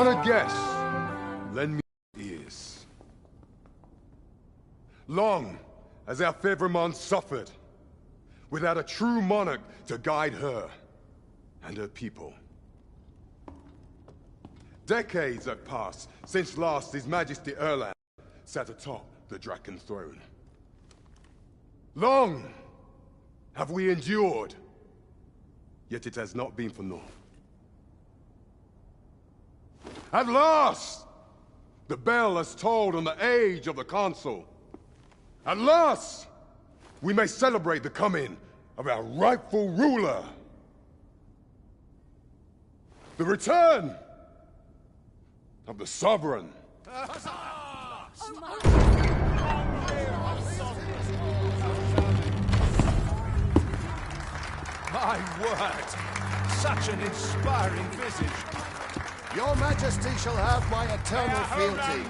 Honored guests, lend me ears. Long has our Fevrimon suffered, without a true monarch to guide her and her people. Decades have passed since last His Majesty Erland sat atop the Draken throne. Long have we endured, yet it has not been for naught. At last, the bell has tolled on the age of the Council. At last, we may celebrate the coming of our rightful ruler. The return of the Sovereign. My word! Such an inspiring visage. Your Majesty shall have my eternal fealty.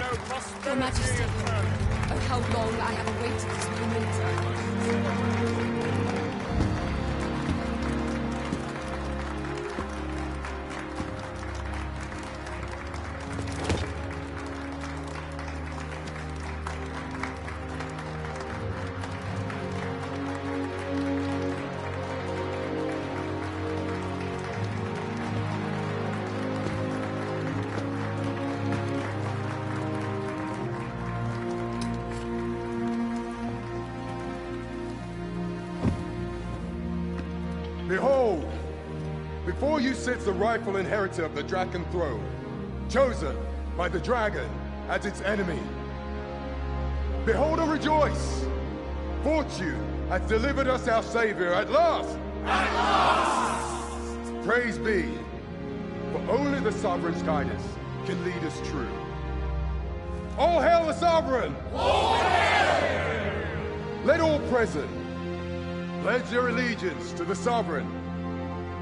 Your Majesty, oh how long I have awaited this moment. Behold, before you sits the rightful inheritor of the Draken throne, chosen by the dragon as its enemy. Behold and rejoice! Fortune has delivered us our savior at last! At last! Praise be, for only the Sovereign's guidance can lead us true. All hail the Sovereign! All hail! Let all present pledge their allegiance to the Sovereign.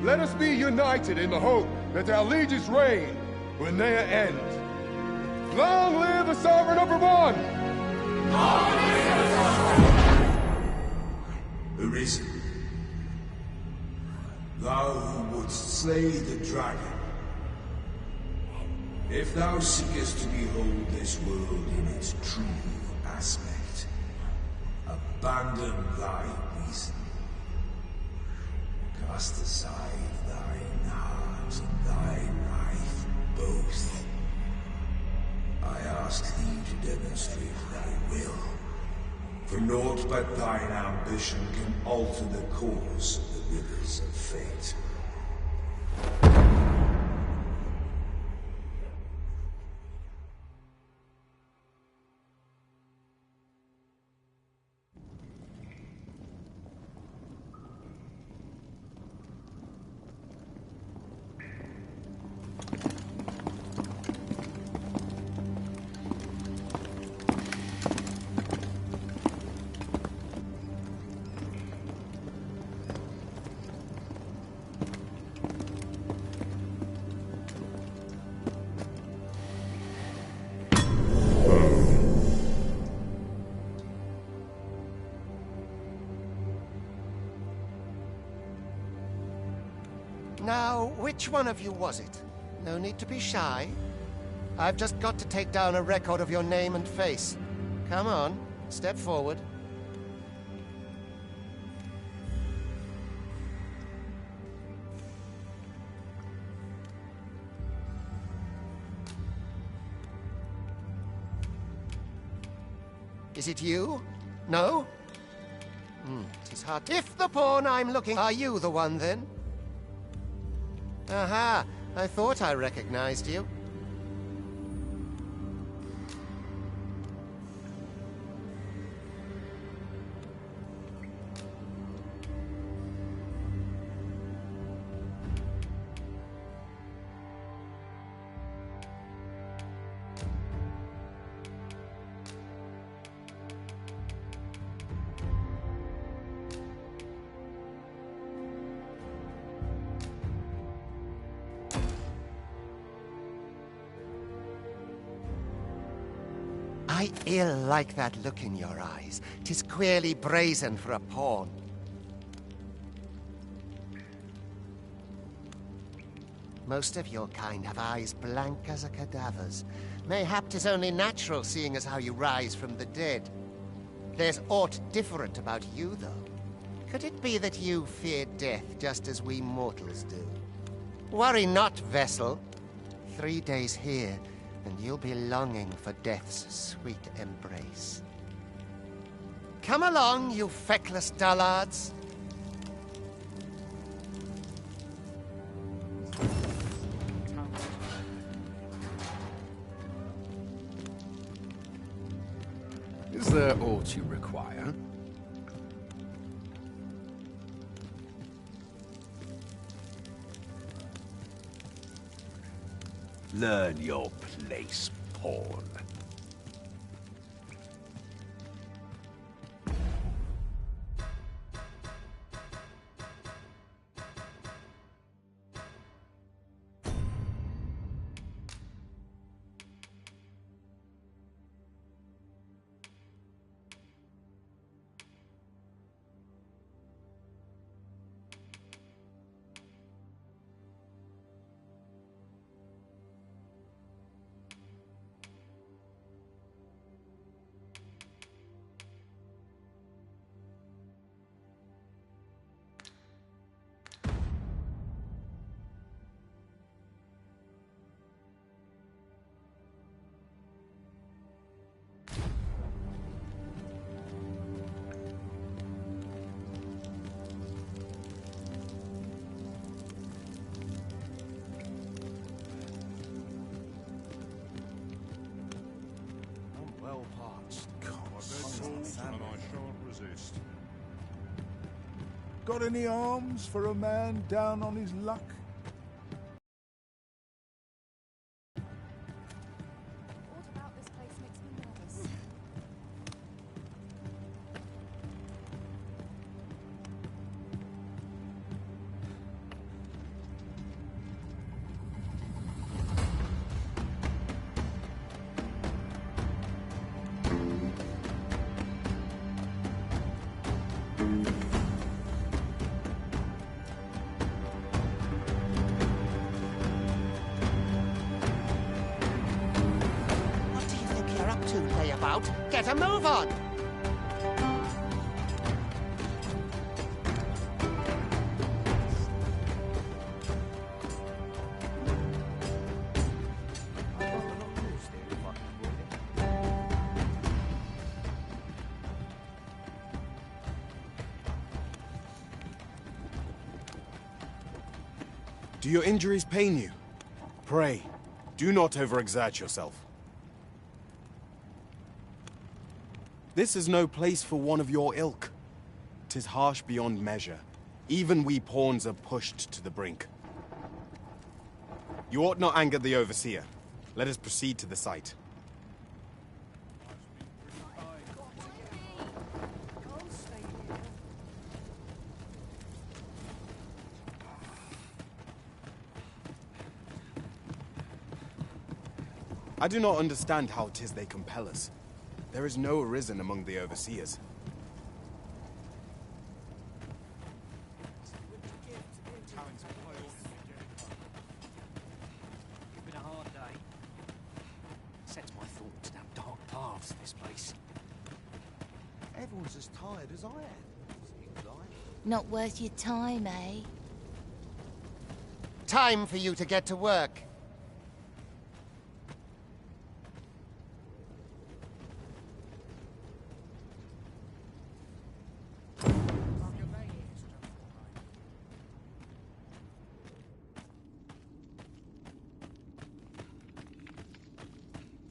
Let us be united in the hope that our liege's reign will ne'er end. Long live the Sovereign of Vermont! Long live the Sovereign! Arisen, thou who wouldst slay the dragon, if thou seekest to behold this world in its true aspect, abandon thy reason. Cast aside thine heart and thy knife both. I ask thee to demonstrate thy will, for naught but thine ambition can alter the course of the rivers of fate. Now, which one of you was it? No need to be shy. I've just got to take down a record of your name and face. Come on, step forward. Is it you? No? It is hard. If the pawn I'm looking... Are you the one, then? Aha! I thought I recognized you. I ill like that look in your eyes. 'Tis queerly brazen for a pawn. Most of your kind have eyes blank as a cadaver's. Mayhap 'tis only natural, seeing as how you rise from the dead. There's aught different about you, though. Could it be that you fear death just as we mortals do? Worry not, vessel. 3 days here, and you'll be longing for death's sweet embrace. Come along, you feckless dullards. Is there aught you require? Learn your place, pawn. Got any arms for a man down on his luck? What about this place makes me nervous? What do you think you're up to, layabout? Get a move on! Do your injuries pain you? Pray, do not overexert yourself. This is no place for one of your ilk. 'Tis harsh beyond measure. Even we pawns are pushed to the brink. You ought not anger the Overseer. Let us proceed to the site. I do not understand how 'tis they compel us. There is no arisen among the Overseers. It's been a hard day. Sets my thoughts down dark paths, this place. Everyone's as tired as I am, seems like. Not worth your time, eh? Time for you to get to work.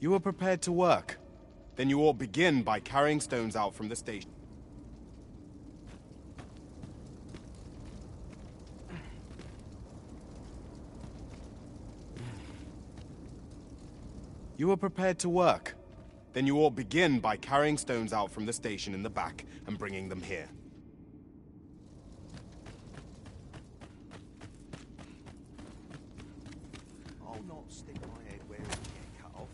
You are prepared to work? Then you ought begin by carrying stones out from the station. You are prepared to work? Then you ought begin by carrying stones out from the station in the back and bringing them here. I'll not stick my head where it can get cut off.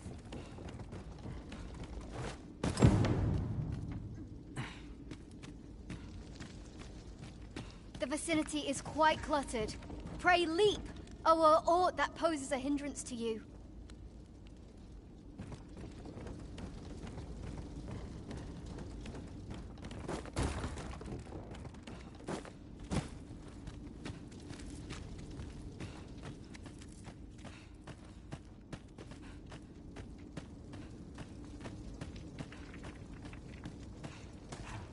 The vicinity is quite cluttered. Pray leap! or aught that poses a hindrance to you.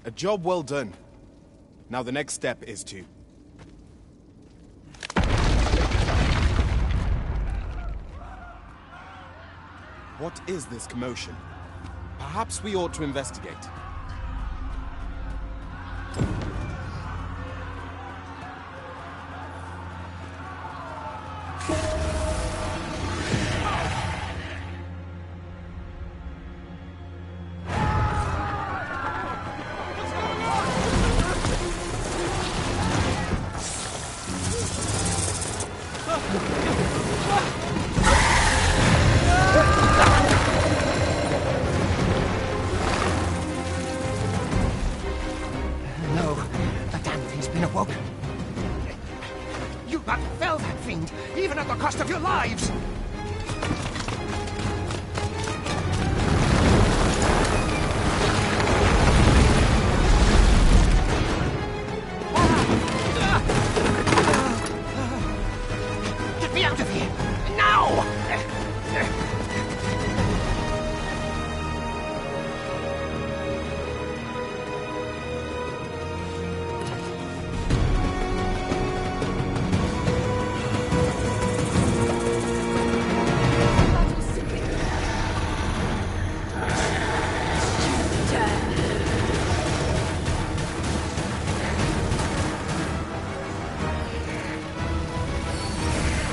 A job well done. Now the next step is to... What is this commotion? Perhaps we ought to investigate. Even at the cost of your lives! Get me out of here! Now!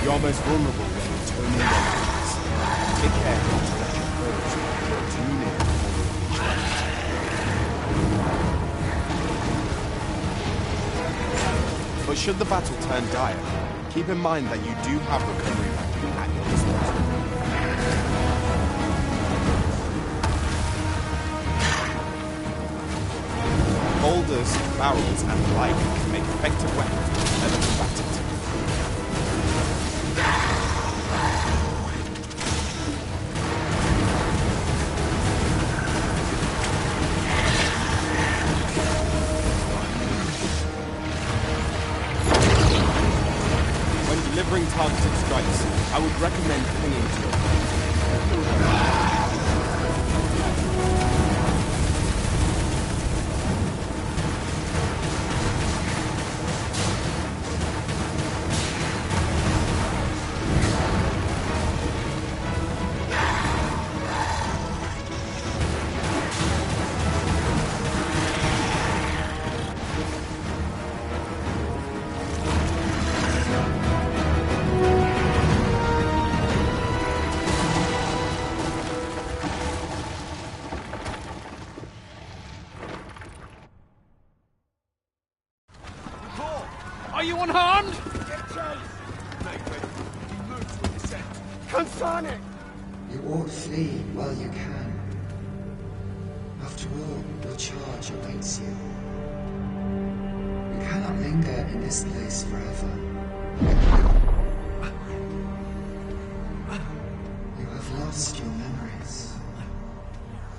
You're most vulnerable when returning enemies. Take care not to let your foes get too near before you reach them. But should the battle turn dire, keep in mind that you do have recovery backing at your disposal. Boulders, barrels, and the like can make effective weapons for other combatants. Delivering targeted strikes, I would recommend clinging to your Are you unharmed? Get chase! Make ready. You move to a descent. Consane! You ought flee while you can. After all, your charge awaits you. You cannot linger in this place forever. You have lost your memories.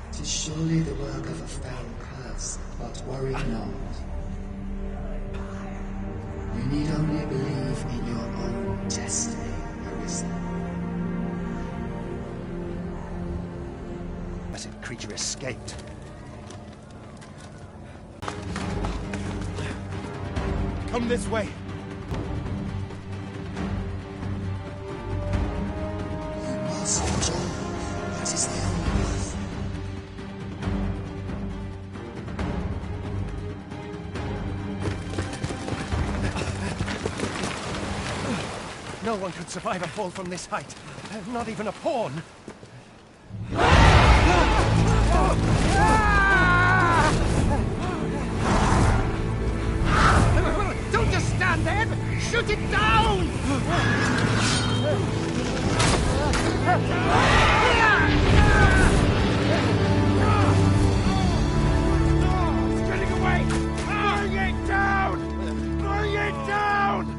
It is surely the work of a foul curse, but worry not. You need only believe in your own destiny, Arisen. Massive creature escaped. Come this way. You must return. That is the only path. No one could survive a fall from this height. Not even a pawn. Don't just stand there! Shoot it down! It's getting away! Bring it down! Bring it down!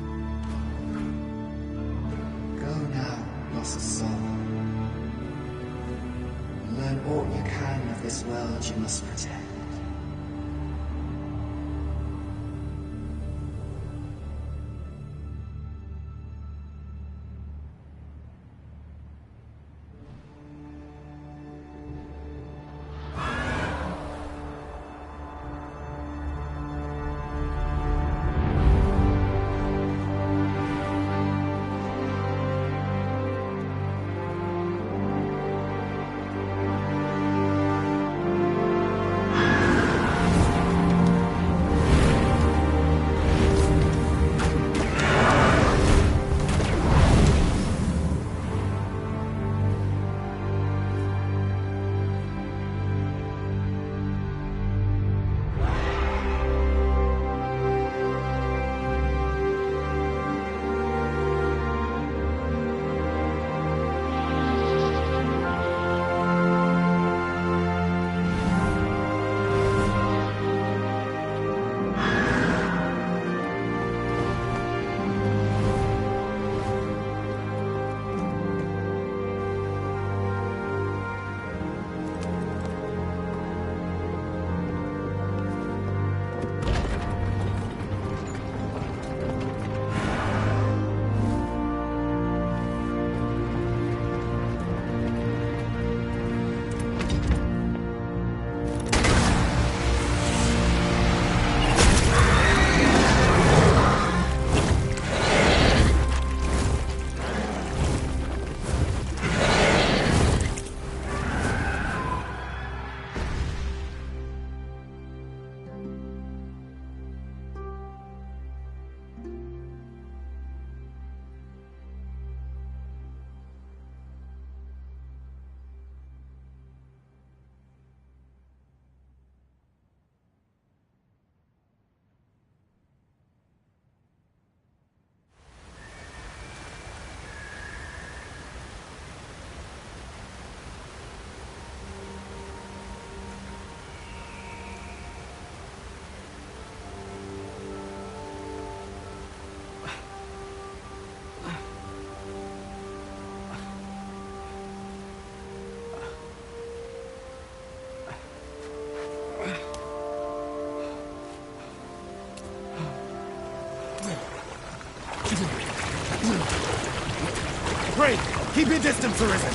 Pray, keep your distance, Arisen.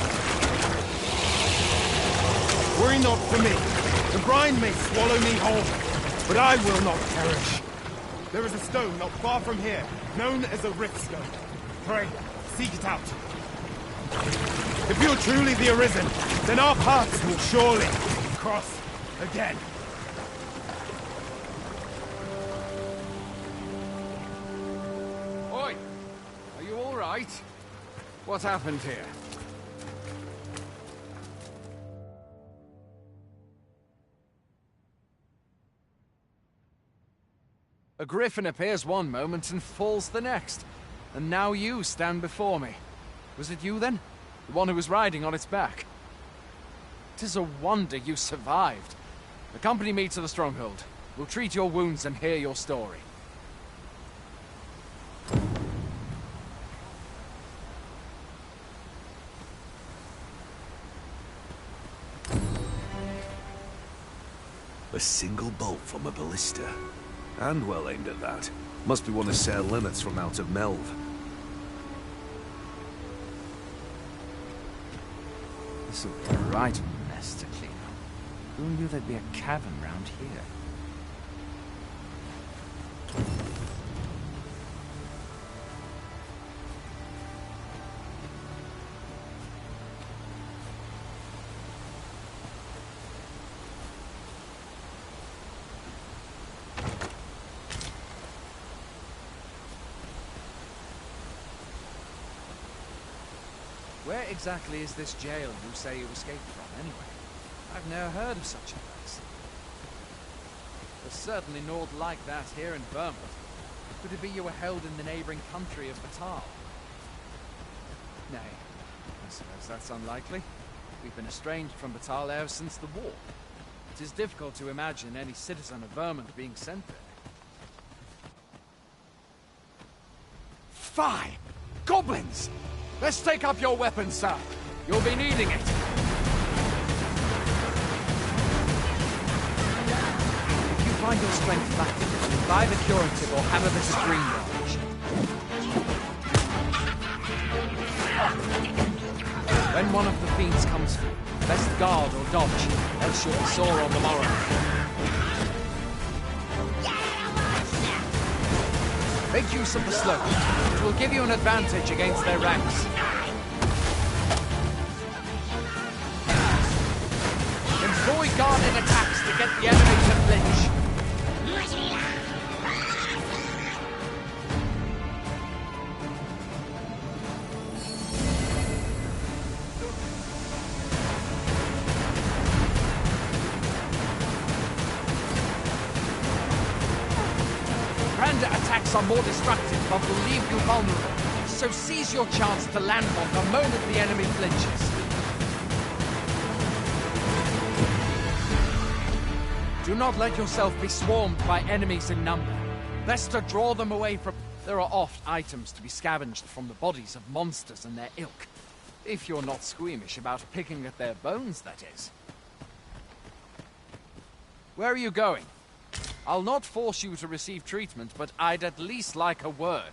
Worry not for me. The brine may swallow me whole, but I will not perish. There is a stone not far from here, known as a rift stone. Pray, seek it out. If you're truly the Arisen, then our paths will surely cross again. Oi! Are you all right? What happened here? A griffin appears one moment and falls the next. And now you stand before me. Was it you then? The one who was riding on its back? 'Tis a wonder you survived. Accompany me to the stronghold. We'll treat your wounds and hear your story. A single bolt from a ballista. And well aimed at that. Must be one of Sir Lineth's from out of Melve. This'll be a right mess to clean up. Who knew there'd be a cavern round here? Where exactly is this jail you say you escaped from, anyway? I've never heard of such a place. There's certainly naught like that here in Vermont. Could it be you were held in the neighboring country of Batal? Nay, I suppose that's unlikely. We've been estranged from Batal ever since the war. It is difficult to imagine any citizen of Vermont being sent there. Fie! Goblins! Let's take up your weapons, sir. You'll be needing it. If you find your strength lacking, buy the curative or have a bit of green dodge. When one of the fiends comes for you, best guard or dodge, else you'll be sore on the morrow. Make use of the slope. It will give you an advantage against their ranks. Employ guarded attacks to get the enemy to flinch. Attacks are more destructive, but will leave you vulnerable. So seize your chance to land one the moment the enemy flinches. Do not let yourself be swarmed by enemies in number. Best to draw them away from... There are oft items to be scavenged from the bodies of monsters and their ilk. If you're not squeamish about picking at their bones, that is. Where are you going? I'll not force you to receive treatment, but I'd at least like a word.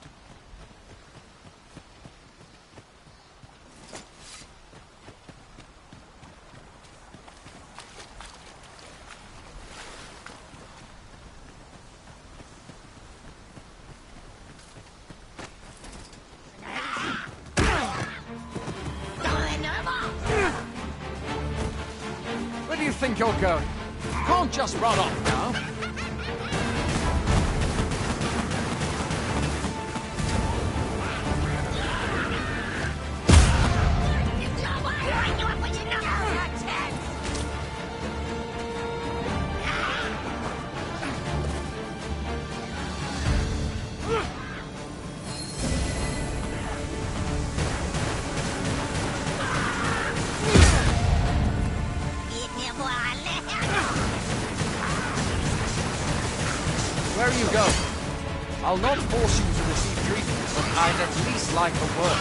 Where do you think you're going? You can't just run off now. Where are you going? I'll not force you to receive treatment, but I'd at least like a word.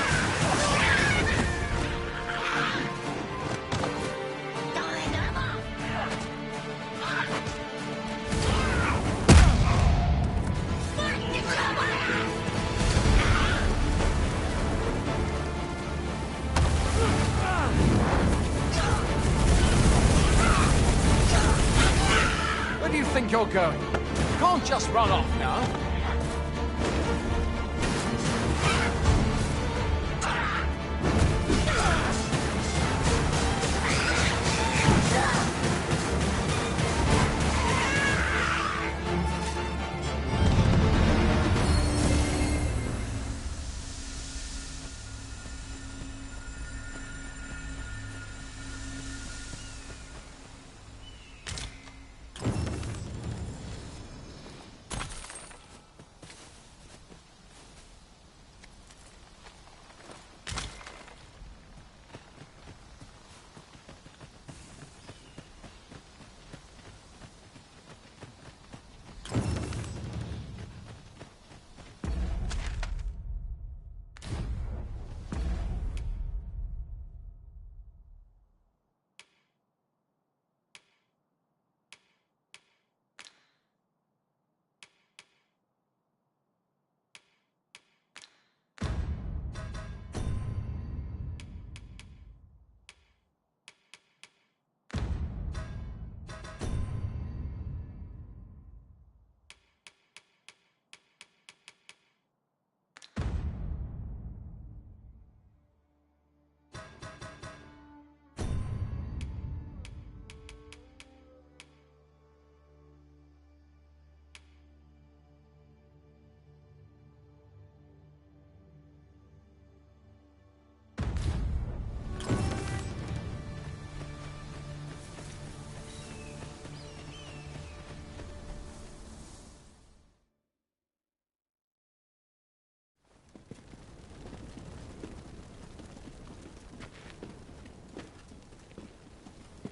you're going. You can't just run off now.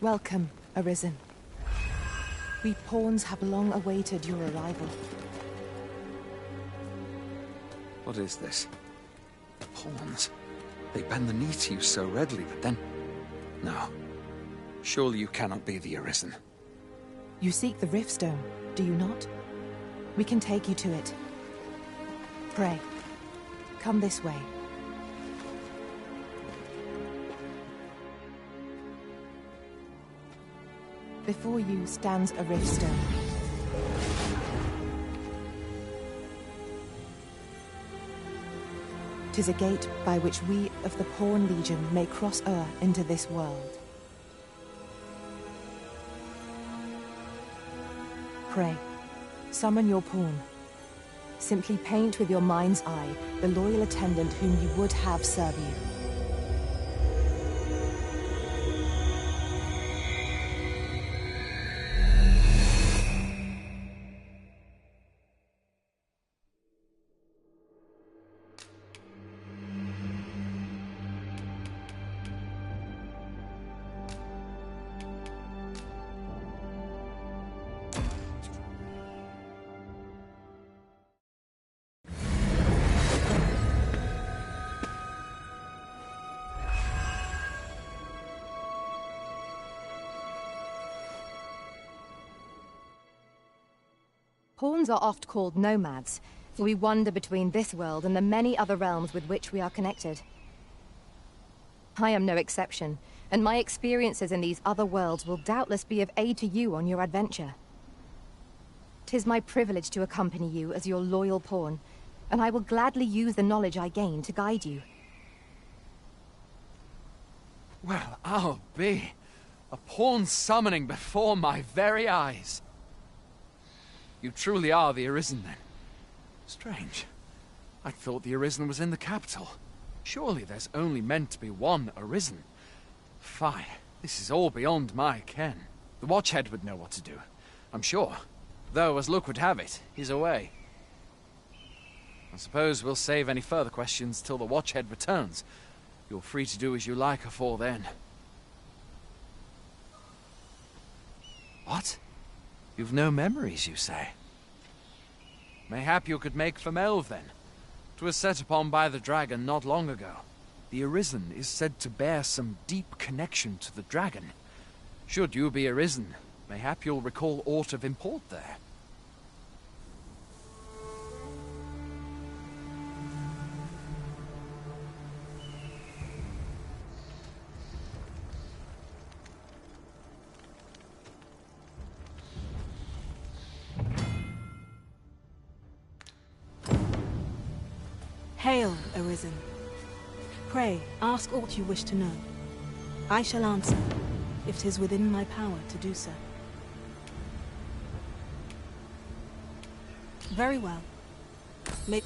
Welcome, Arisen. We pawns have long awaited your arrival. What is this? Pawns? They bend the knee to you so readily, but then... No. Surely you cannot be the Arisen. You seek the Riftstone, do you not? We can take you to it. Pray, come this way. Before you stands a Riftstone. Tis a gate by which we of the Pawn Legion may cross o'er into this world. Pray, summon your pawn. Simply paint with your mind's eye the loyal attendant whom you would have serve you. Pawns are oft called nomads, for we wander between this world and the many other realms with which we are connected. I am no exception, and my experiences in these other worlds will doubtless be of aid to you on your adventure. 'Tis my privilege to accompany you as your loyal pawn, and I will gladly use the knowledge I gain to guide you. Well, I'll be. A pawn summoning before my very eyes. You truly are the Arisen, then? Strange. I thought the Arisen was in the capital. Surely there's only meant to be one Arisen. Fie, this is all beyond my ken. The Watchhead would know what to do, I'm sure. Though, as luck would have it, he's away. I suppose we'll save any further questions till the Watchhead returns. You're free to do as you like afore then. What? You've no memories, you say? Mayhap you could make for Melve, then. 'Twas set upon by the dragon not long ago. The Arisen is said to bear some deep connection to the dragon. Should you be Arisen, mayhap you'll recall aught of import there. Hail, Arisen. Pray, ask aught you wish to know. I shall answer, if 'tis within my power to do so. Very well. May...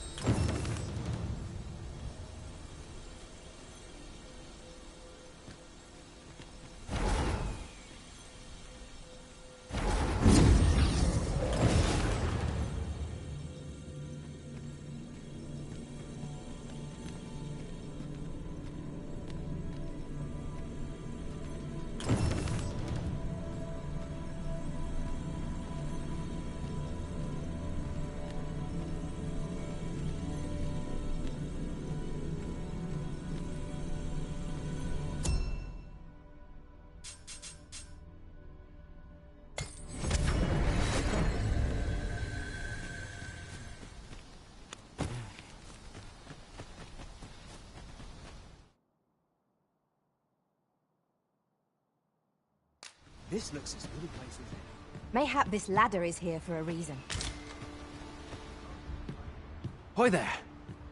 This looks as good a place as any. Mayhap this ladder is here for a reason. Hoy there.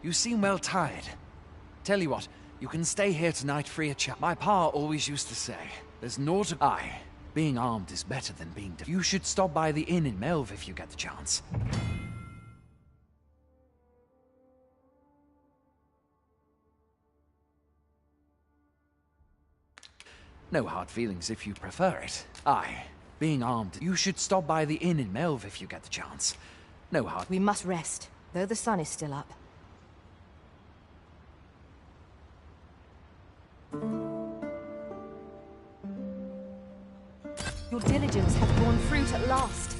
You seem well tired. Tell you what, you can stay here tonight free of charge. My pa always used to say, there's naught aye, being armed is better than being You should stop by the inn in Melve if you get the chance. No hard feelings if you prefer it. Aye, being armed. You should stop by the inn in Melve if you get the chance. No hard... We must rest, though the sun is still up. Your diligence hath borne fruit at last.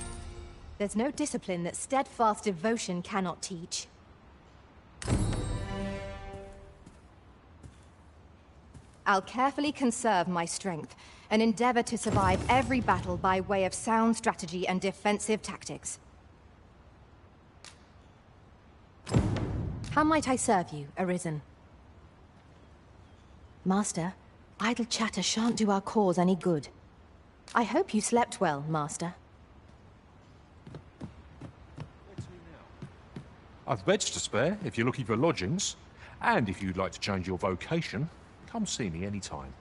There's no discipline that steadfast devotion cannot teach. I'll carefully conserve my strength and endeavor to survive every battle by way of sound strategy and defensive tactics. How might I serve you, Arisen? Master, idle chatter shan't do our cause any good. I hope you slept well, Master. I've beds to spare if you're looking for lodgings. And if you'd like to change your vocation, come see me anytime.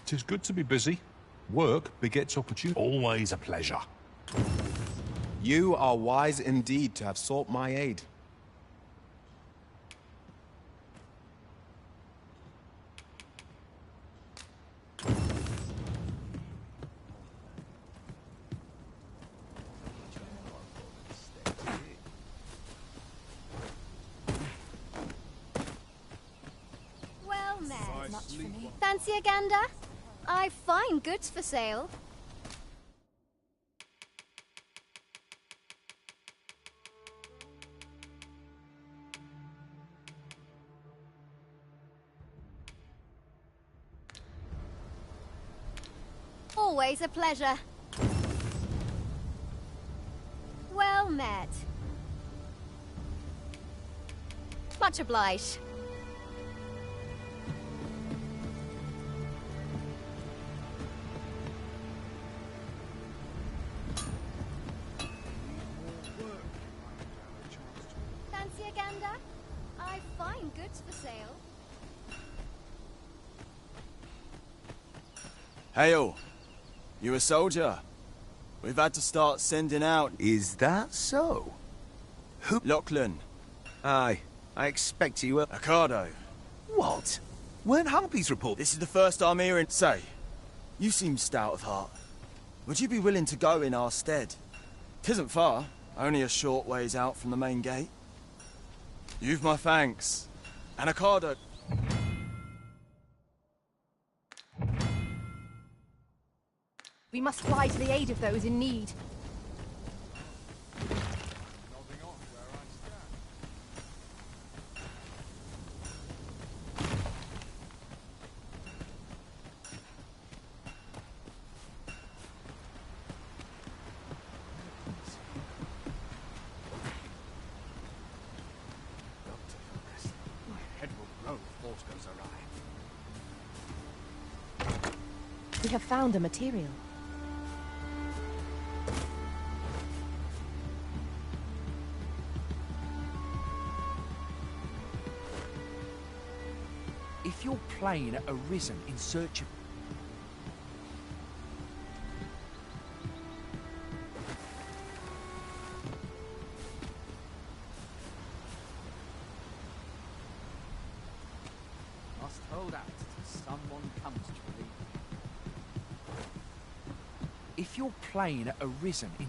Tis good to be busy. Work begets opportunity. Always a pleasure. You are wise indeed to have sought my aid. Well met. Much for me. Fancy a gander? I've fine goods for sale. Always a pleasure. Well met. Much obliged. Fancy a gander? I've fine goods for sale. Hail! You a soldier? We've had to start sending out... Is that so? Who? Lachlan. Aye, I expect you were... Ocado. What? Weren't Harpies reported? This is the first I'm hearing. Say, you seem stout of heart. Would you be willing to go in our stead? 'Tisn't far, only a short ways out from the main gate. You've my thanks. And Ocado... We must fly to the aid of those in need. We have found a material. If your plane had arisen in search of... Must hold out till someone comes to relieve me. If your plane had arisen in...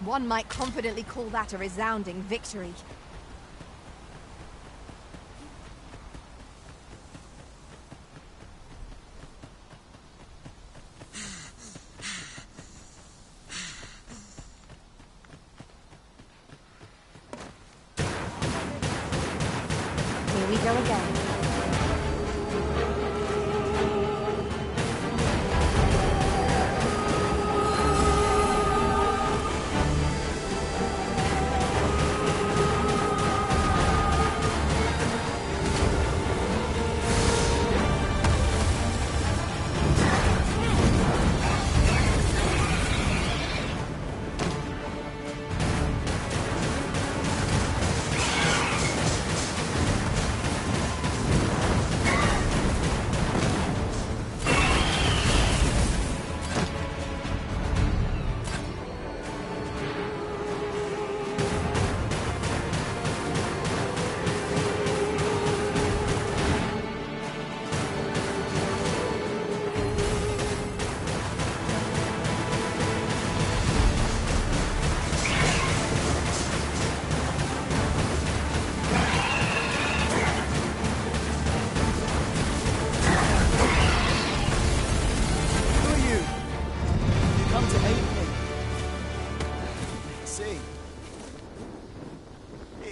One might confidently call that a resounding victory. Here we go again.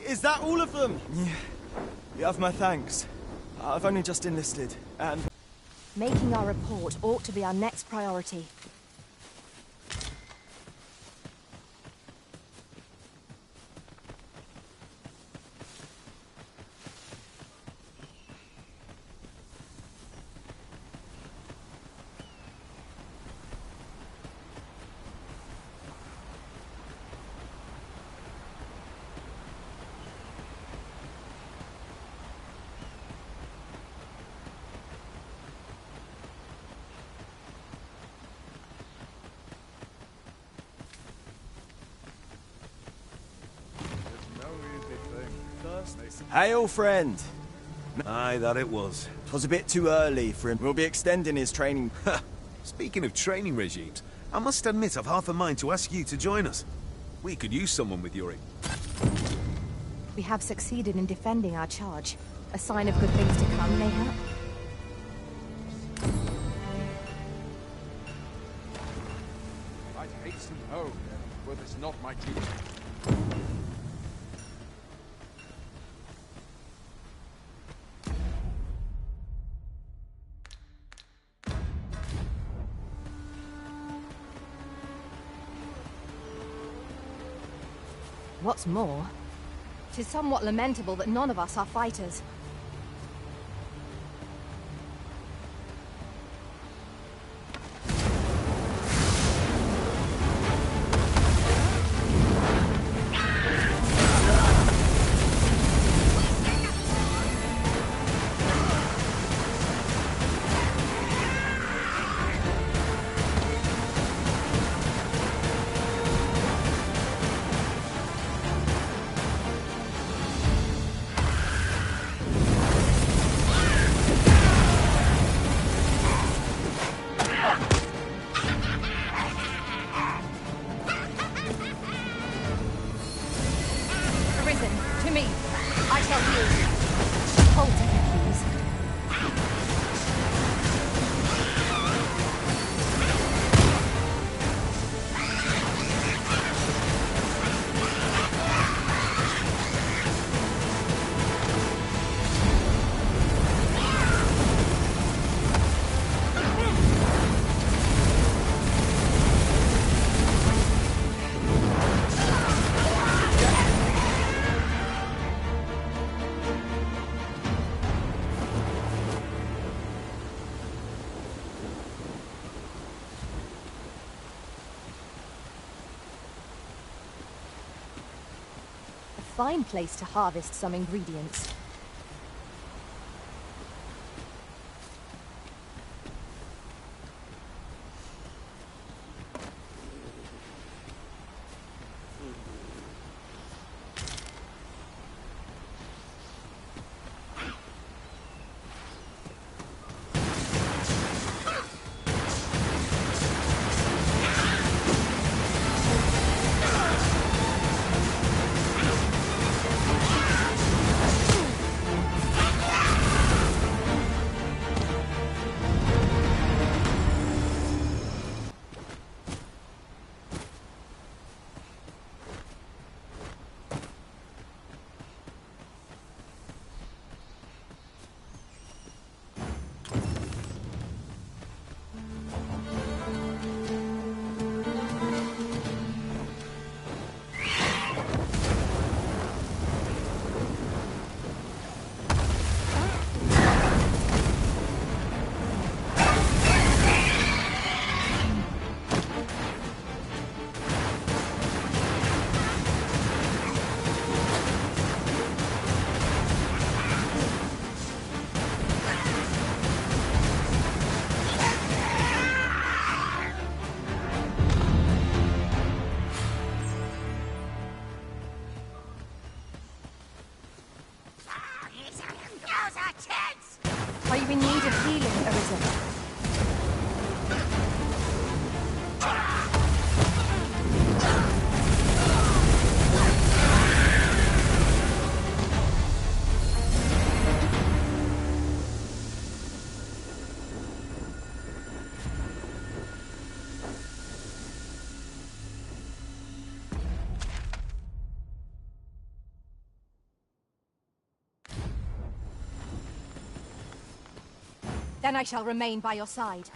Is that all of them? Yeah. You have my thanks. I've only just enlisted, and... Making our report ought to be our next priority. Hail, friend! Aye, that it was. 'Twas a bit too early for him. We'll be extending his training. Speaking of training regimes, I must admit I've half a mind to ask you to join us. We could use someone with your... We have succeeded in defending our charge. A sign of good things to come, mayhap? I'd hasten home, were this not my duty. What's more, 'tis somewhat lamentable that none of us are fighters. Fine place to harvest some ingredients. Are you in need of healing, Arisen? Then I shall remain by your side.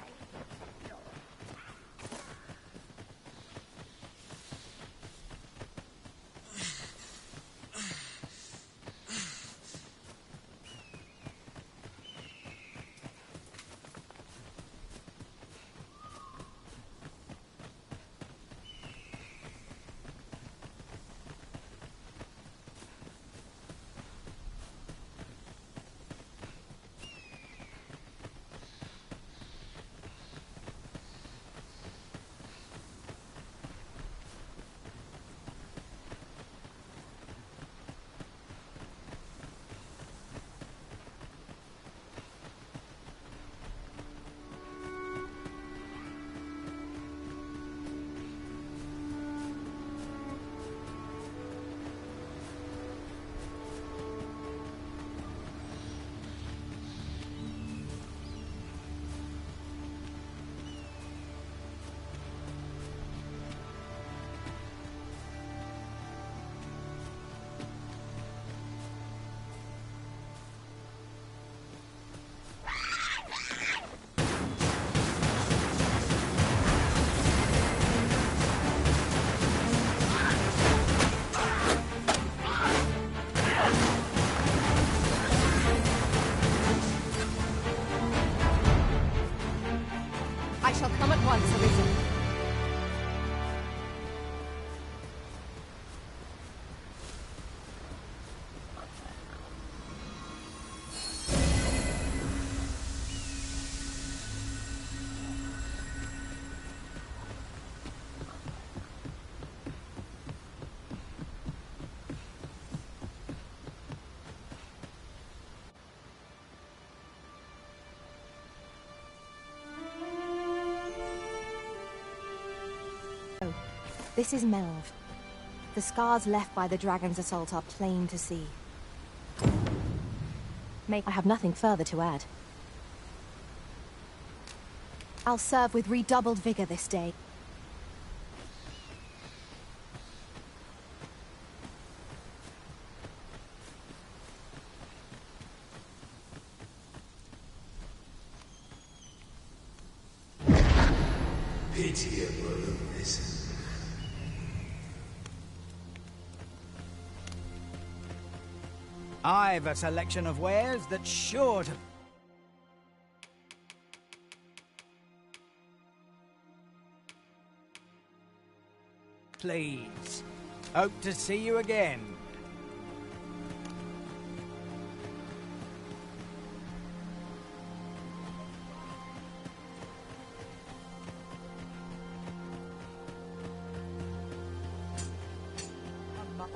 I shall come at once, Arisen. This is Melv. The scars left by the dragon's assault are plain to see. I have nothing further to add. I'll serve with redoubled vigor this day. Pitiable listen. I've a selection of wares that's sure to... Please. Hope to see you again.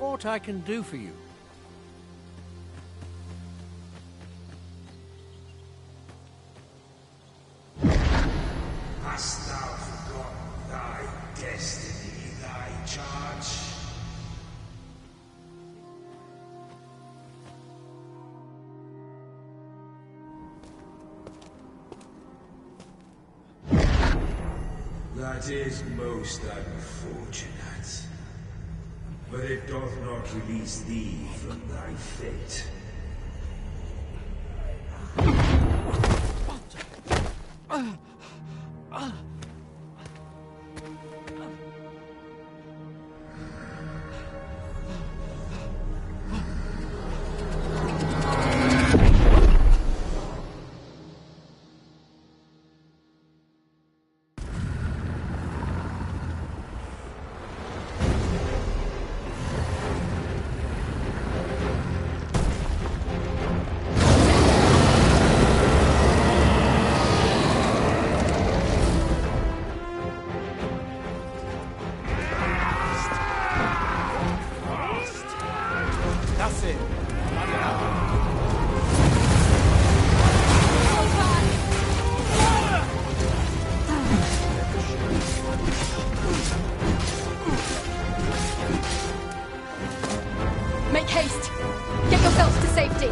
Aught I can do for you? Hast thou forgotten thy destiny, thy charge? That is most unfortunate. But it doth not release thee from thy fate. Make haste! Get yourselves to safety!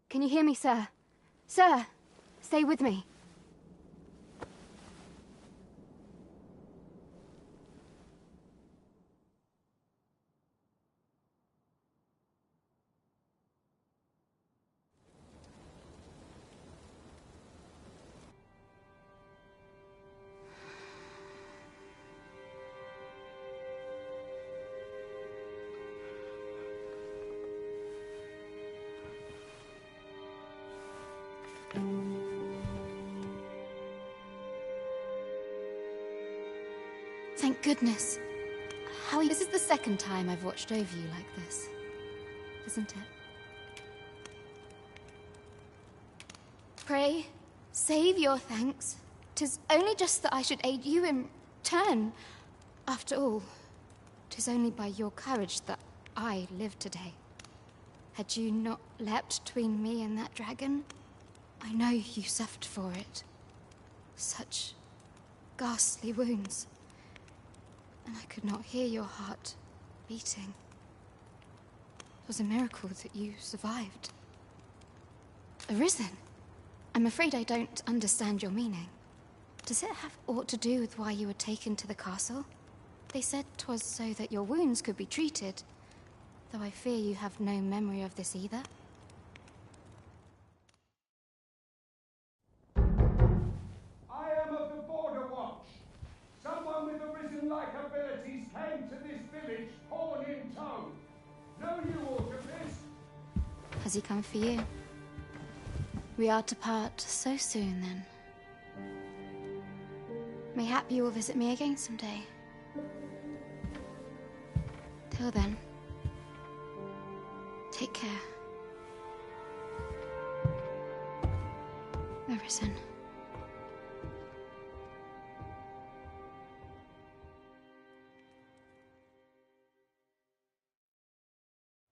Can you hear me, sir? Sir, stay with me. Thank goodness. This is the second time I've watched over you like this, isn't it? Pray, save your thanks. 'Tis only just that I should aid you in turn. After all, 'tis only by your courage that I live today. Had you not leapt between me and that dragon, I know you suffered for it. Such ghastly wounds. And I could not hear your heart beating. It was a miracle that you survived. Arisen? I'm afraid I don't understand your meaning. Does it have aught to do with why you were taken to the castle? They said 'twas so that your wounds could be treated, though I fear you have no memory of this either. I am of the Border Watch. Someone with Arisen-like abilities came to this village, horn in tow. Know you aught of this? Has he come for you? We are to part so soon, then. Mayhap you will visit me again someday. Till then, take care. Arisen.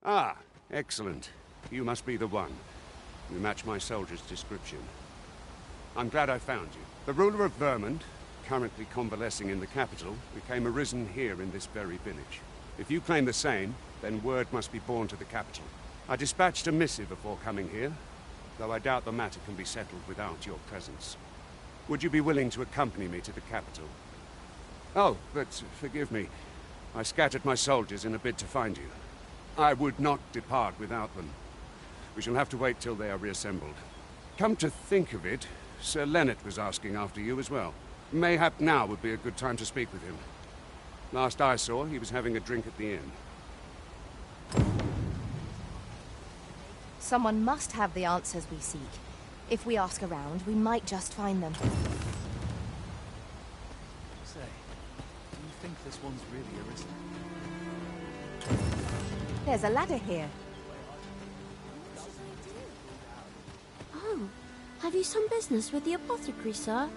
Ah, excellent. You must be the one. You match my soldier's description. I'm glad I found you. The ruler of Vermont, currently convalescing in the capital, became arisen here in this very village. If you claim the same, then word must be borne to the capital. I dispatched a missive before coming here, though I doubt the matter can be settled without your presence. Would you be willing to accompany me to the capital? Oh, but forgive me. I scattered my soldiers in a bid to find you. I would not depart without them. We shall have to wait till they are reassembled. Come to think of it, Sir Leonard was asking after you as well. Mayhap now would be a good time to speak with him. Last I saw, he was having a drink at the inn. Someone must have the answers we seek. If we ask around, we might just find them. Say, do you think this one's really Arisen? There's a ladder here. Oh, have you some business with the apothecary, sir?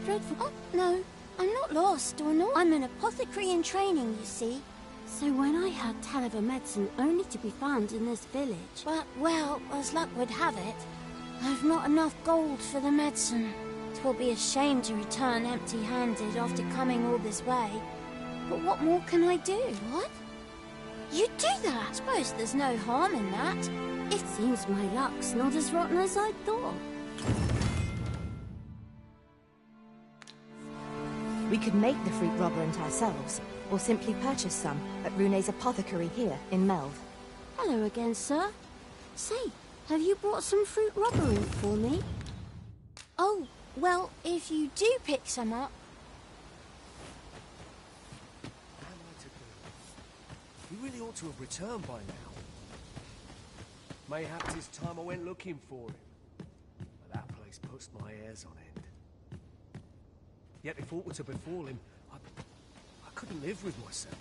Dreadful. Oh, no, I'm not lost or not. I'm an apothecary in training, you see. So when I heard tell of a medicine only to be found in this village... Well, as luck would have it, I've not enough gold for the medicine. 'Twill be a shame to return empty-handed after coming all this way. But what more can I do? What? You do that? I suppose there's no harm in that. It seems my luck's not as rotten as I thought. We could make the fruit roberant ourselves, or simply purchase some at Rune's apothecary here in Melve. Hello again, sir. Say, have you brought some fruit roberant for me? Oh, well, if you do pick some up... He really ought to have returned by now. Mayhap 'tis time I went looking for him. But that place puts my hairs on end. Yet if aught were to befall him, I couldn't live with myself.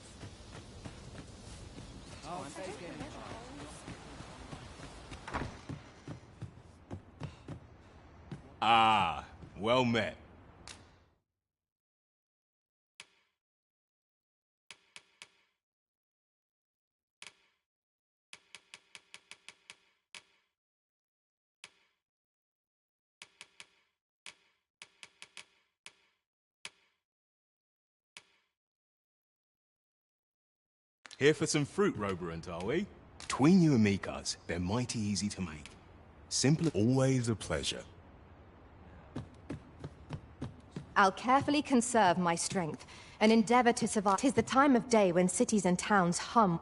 Oh, I'm taking it. Ah, well met. Here for some fruit, Roberant, are we? Between you and me, cuz, they're mighty easy to make. Simply always a pleasure. I'll carefully conserve my strength and endeavor to survive. 'Tis the time of day when cities and towns hum.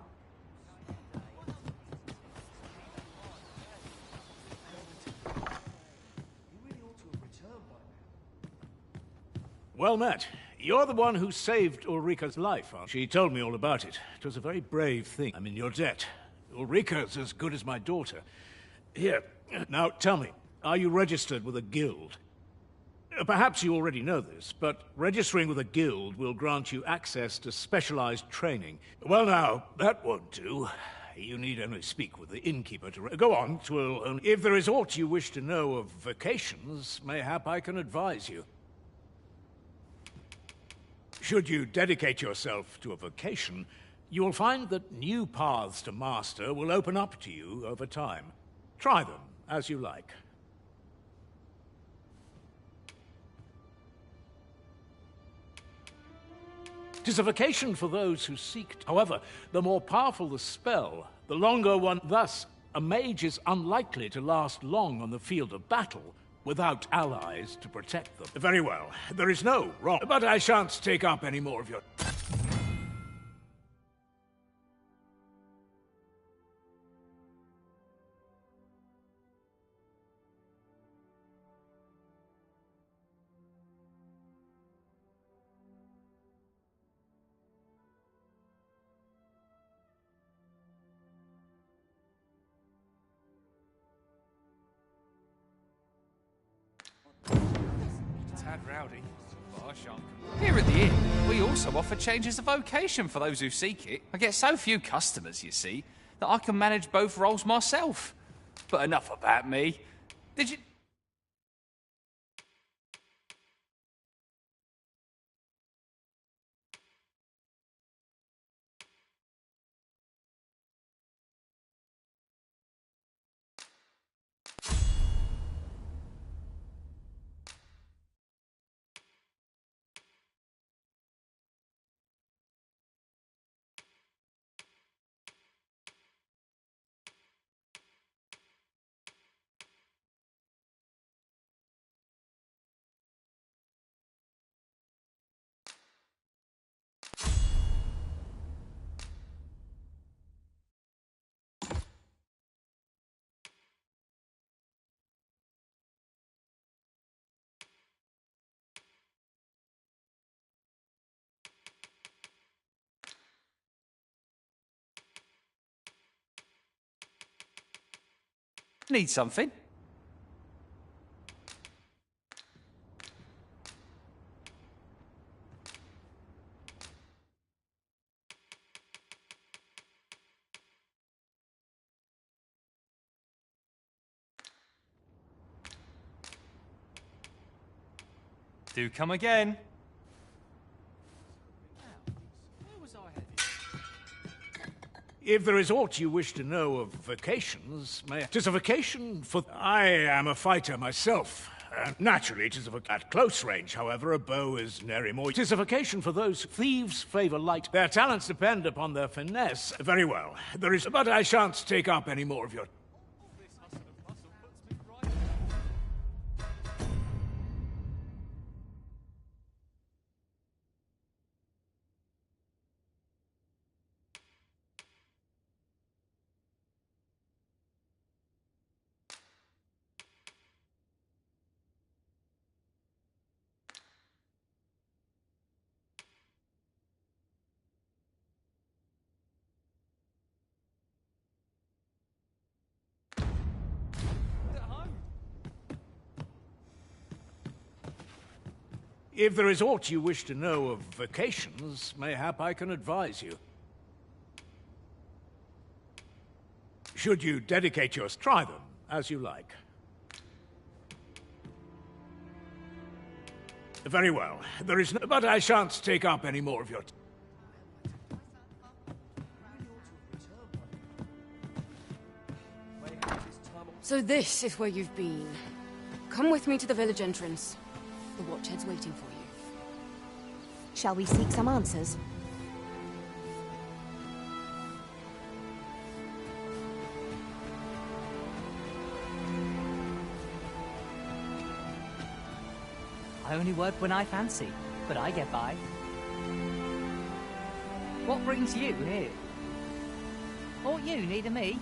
Well met. You're the one who saved Ulrika's life, aren't you? She told me all about it. It was a very brave thing. I'm in your debt. Ulrika's as good as my daughter. Here, now tell me, are you registered with a guild? Perhaps you already know this, but registering with a guild will grant you access to specialized training. Well now, that won't do. You need only speak with the innkeeper to... Go on, 'twill only... If there is aught you wish to know of vacations, mayhap I can advise you. Should you dedicate yourself to a vocation, you will find that new paths to master will open up to you over time. Try them as you like. 'Tis a vocation for those who seek. However, the more powerful the spell, the longer one. Thus, a mage is unlikely to last long on the field of battle without allies to protect them. Very well. There is no wrong. But I shan't take up any more of your... Tad rowdy, but I shan't. Here at the inn, we also offer changes of vocation for those who seek it. I get so few customers, you see, that I can manage both roles myself. But enough about me. Did you... Need something? Do come again. If there is aught you wish to know of vacations, may... 'Tis a vacation for... I am a fighter myself. Naturally, it is at close range, however, a bow is nary more. 'Tis a vacation for those thieves favor light. Their talents depend upon their finesse. Very well. There is... But I shan't take up any more of your... If there is aught you wish to know of vacations, mayhap I can advise you. Should you dedicate yours, try them as you like. Very well. There is no... But I shan't take up any more of your... So this is where you've been. Come with me to the village entrance. The watchhead's waiting for you. Shall we seek some answers? I only work when I fancy, but I get by. What brings you here? Or you needing me?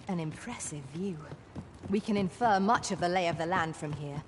An impressive view. We can infer much of the lay of the land from here.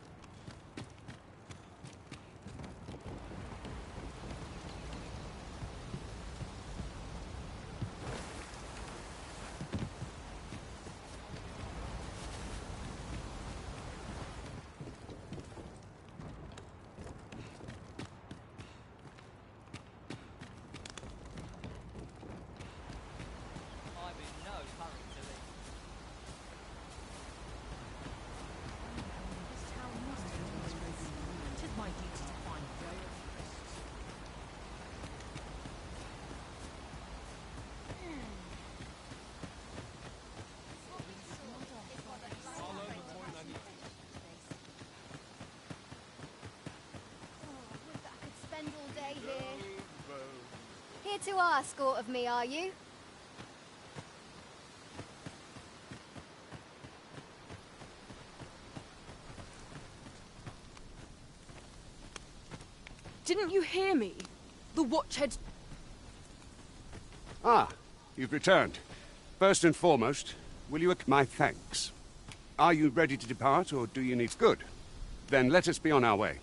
Here to ask aught of me, are you? Didn't you hear me? The Watchhead... Ah, you've returned. First and foremost, will you accept my thanks? Are you ready to depart, or do you need good? Then let us be on our way.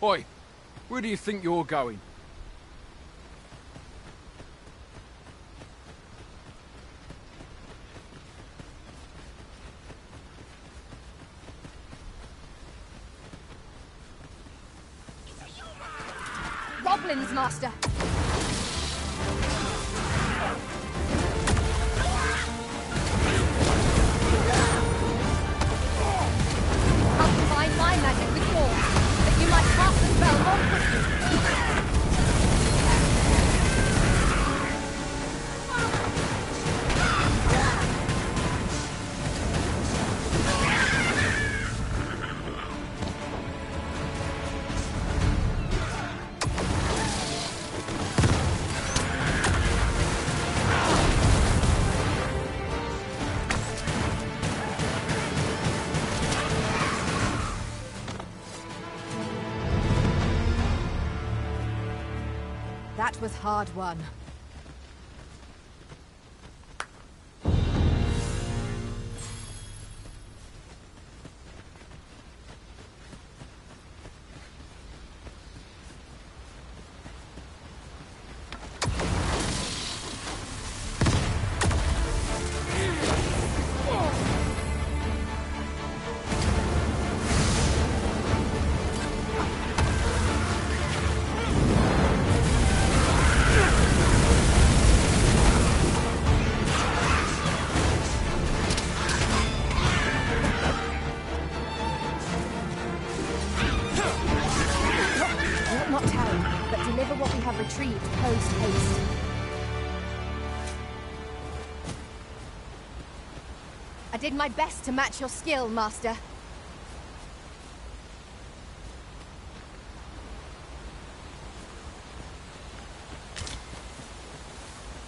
Oi, where do you think you're going? Goblins, Master! I'll combine my magic with yours, that you might cast the spell more quickly. That was hard won. I did my best to match your skill, Master.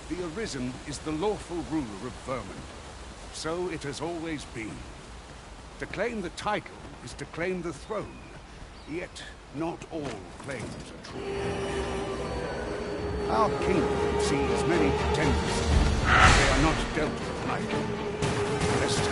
The Arisen is the lawful ruler of Vermund. So it has always been. To claim the title is to claim the throne. Yet, not all claims are true. Our kingdom sees many pretenders. They are not dealt with lightly. Lest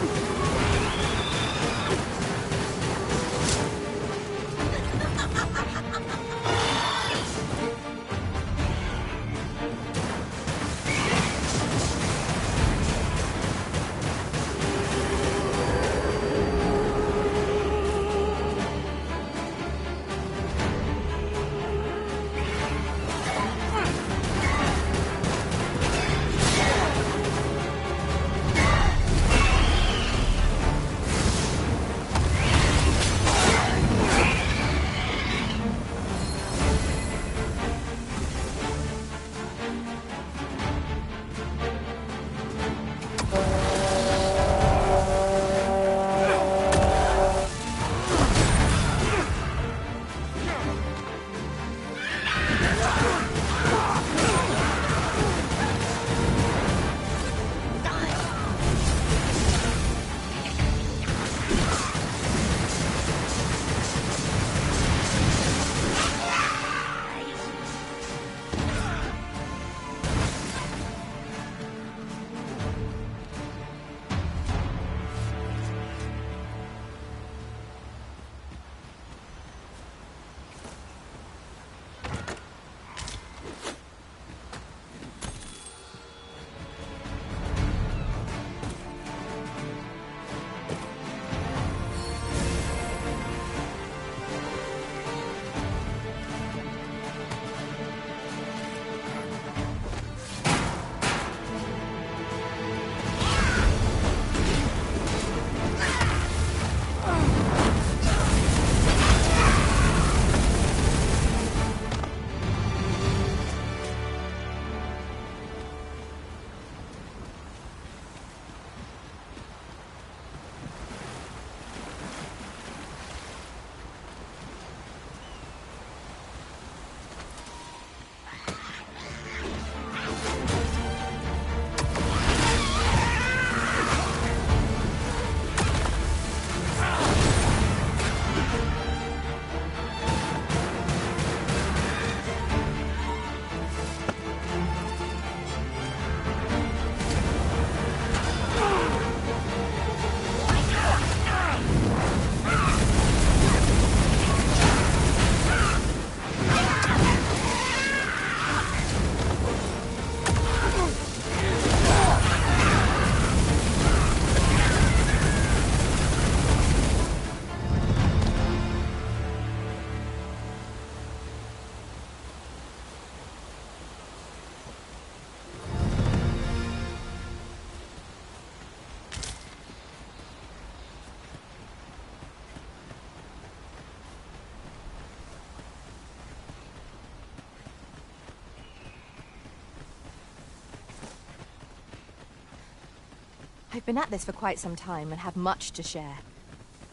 I've been at this for quite some time and have much to share.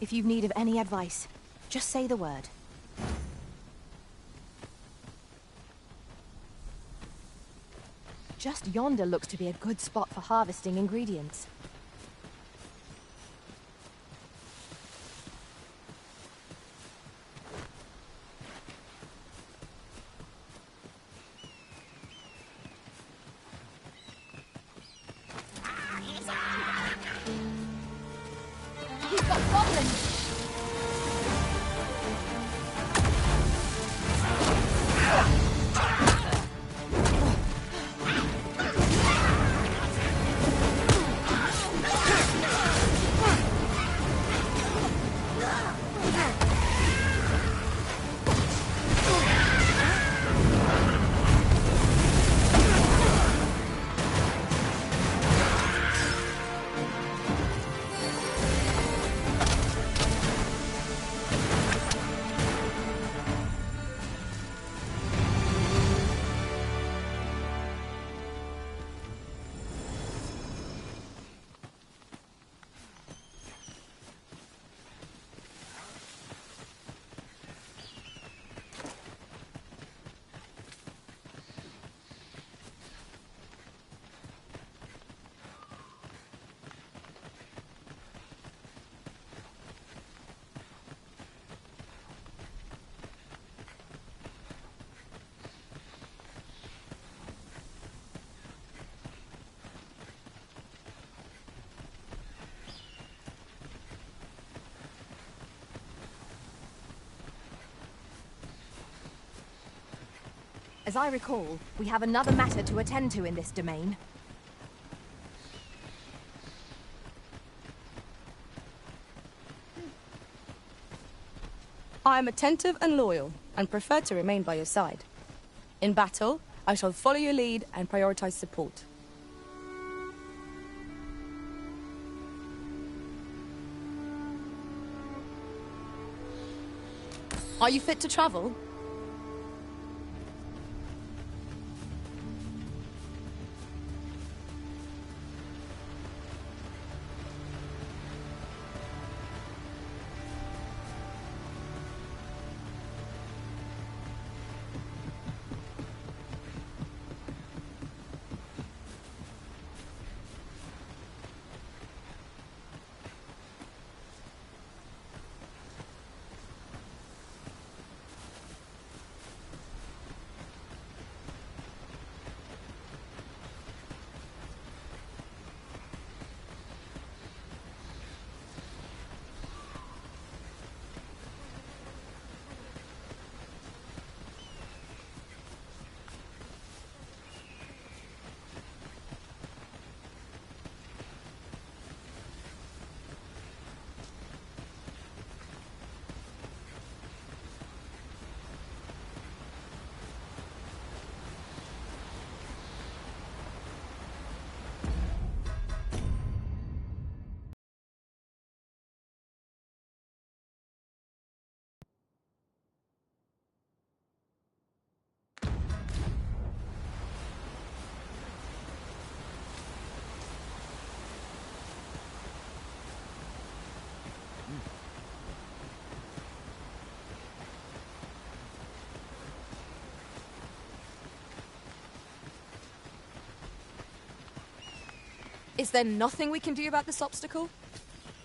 If you've need of any advice, just say the word. Just yonder looks to be a good spot for harvesting ingredients. We've got goblins! As I recall, we have another matter to attend to in this domain. I am attentive and loyal, and prefer to remain by your side. In battle, I shall follow your lead and prioritize support. Are you fit to travel? Is there nothing we can do about this obstacle?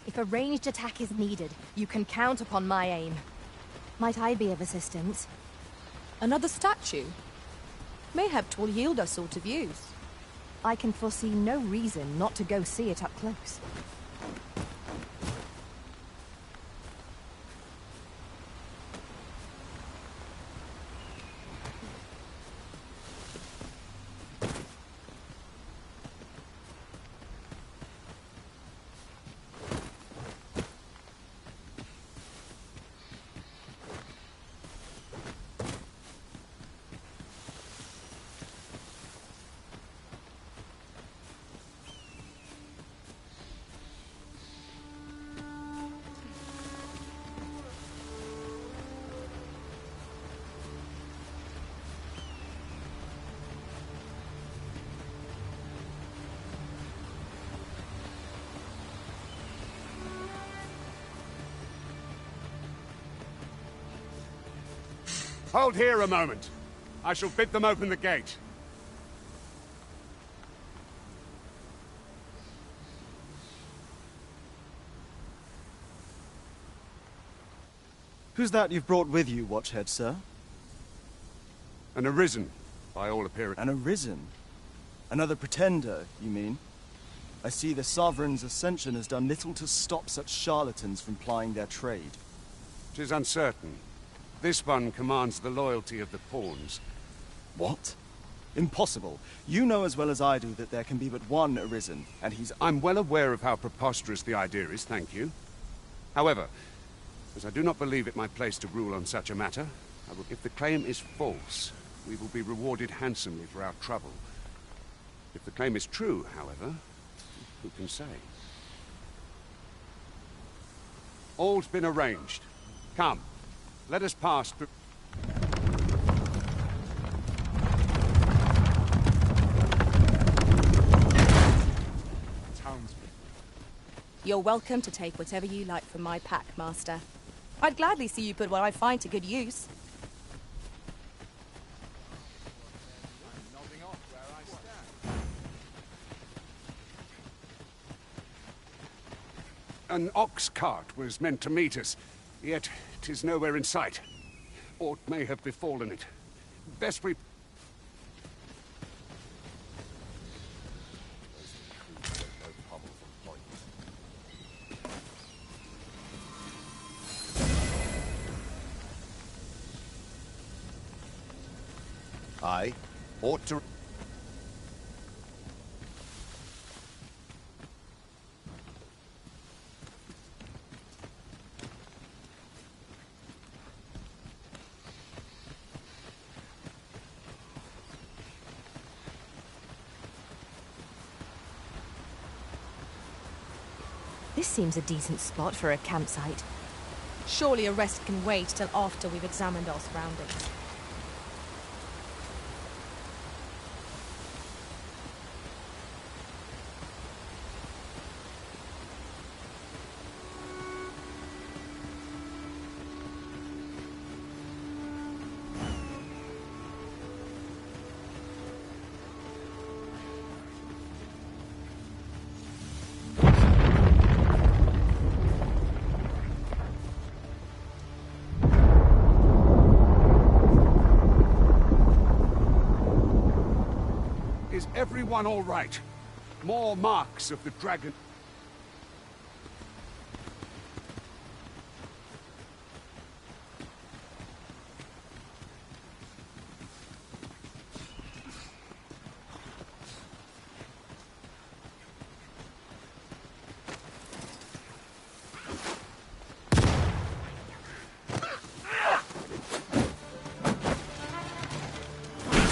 If a ranged attack is needed, you can count upon my aim. Might I be of assistance? Another statue? Mayhap 'twill yield us all to views. I can foresee no reason not to go see it up close. Hold here a moment. I shall bid them open the gate. Who's that you've brought with you, Watchhead, sir? An arisen, by all appearance. An arisen? Another pretender, you mean? I see the Sovereign's ascension has done little to stop such charlatans from plying their trade. 'Tis uncertain. This one commands the loyalty of the pawns. What? Impossible. You know as well as I do that there can be but one arisen, and he's... I'm well aware of how preposterous the idea is, thank you. However, as I do not believe it my place to rule on such a matter, if the claim is false, we will be rewarded handsomely for our trouble. If the claim is true, however, who can say? All's been arranged. Come, let us pass through... You're welcome to take whatever you like from my pack, Master. I'd gladly see you put what I find to good use. An ox cart was meant to meet us, yet 'tis nowhere in sight. Aught may have befallen it. Best we... Aye. ought to... This seems a decent spot for a campsite. Surely a rest can wait till after we've examined our surroundings. Is everyone all right? More marks of the dragon.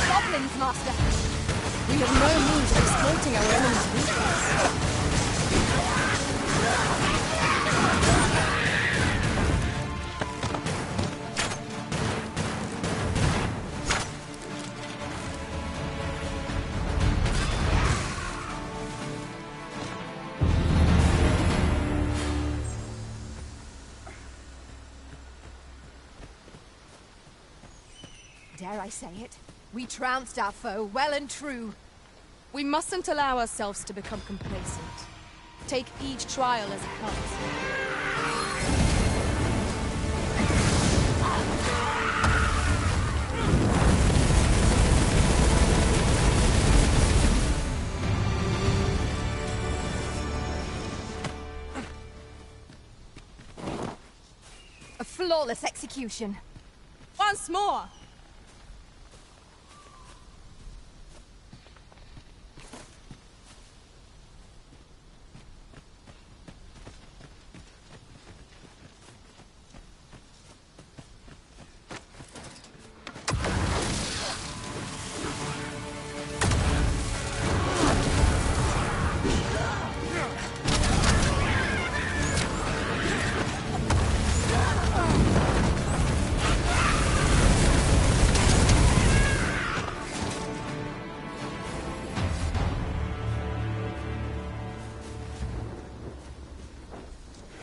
Goblins, Master! We have no means of exploiting our enemy's weakness. Dare I say it? We trounced our foe well and true. We mustn't allow ourselves to become complacent. Take each trial as it comes. A flawless execution. Once more!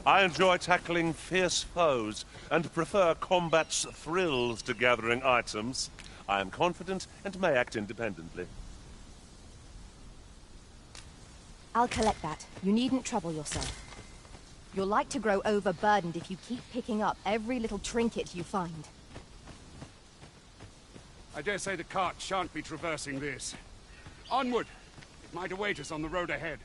I enjoy tackling fierce foes and prefer combat's thrills to gathering items. I am confident and may act independently. I'll collect that. You needn't trouble yourself. You're like to grow overburdened if you keep picking up every little trinket you find. I dare say the cart shan't be traversing this. Onward! It might await us on the road ahead.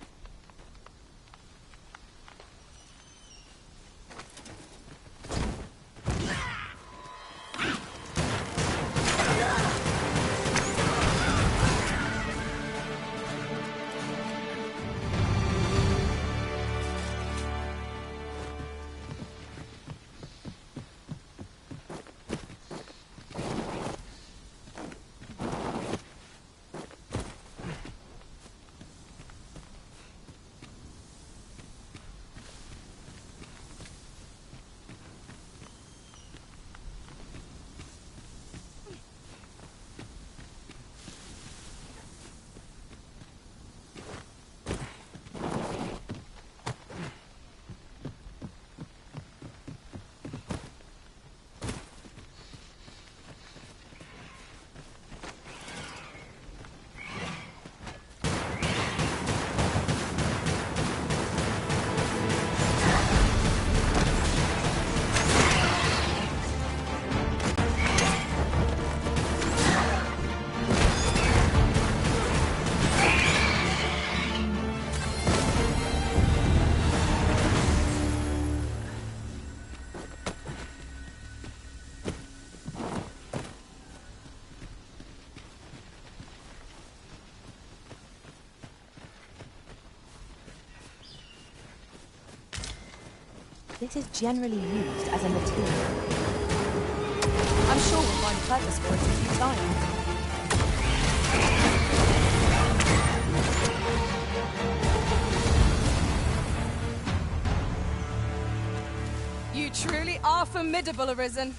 This is generally used as a material. I'm sure we'll find purpose for it in due time. You truly are formidable, Arisen.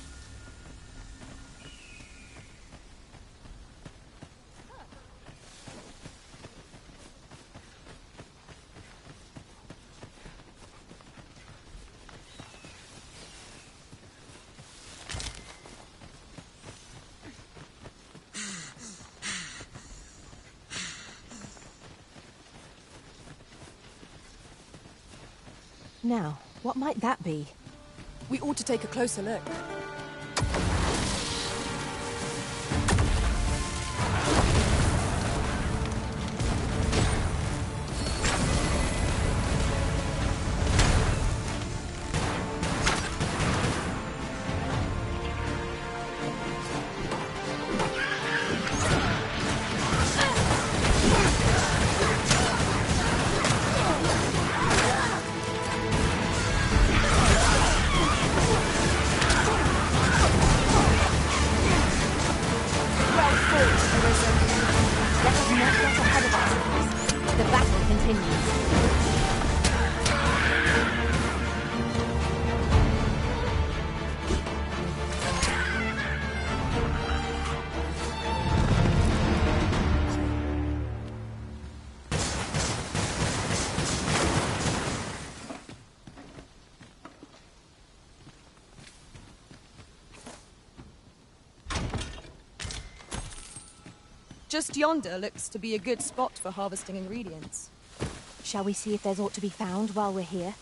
Now, what might that be? We ought to take a closer look. The battle continues. Just yonder looks to be a good spot for harvesting ingredients. Shall we see if there's aught to be found while we're here?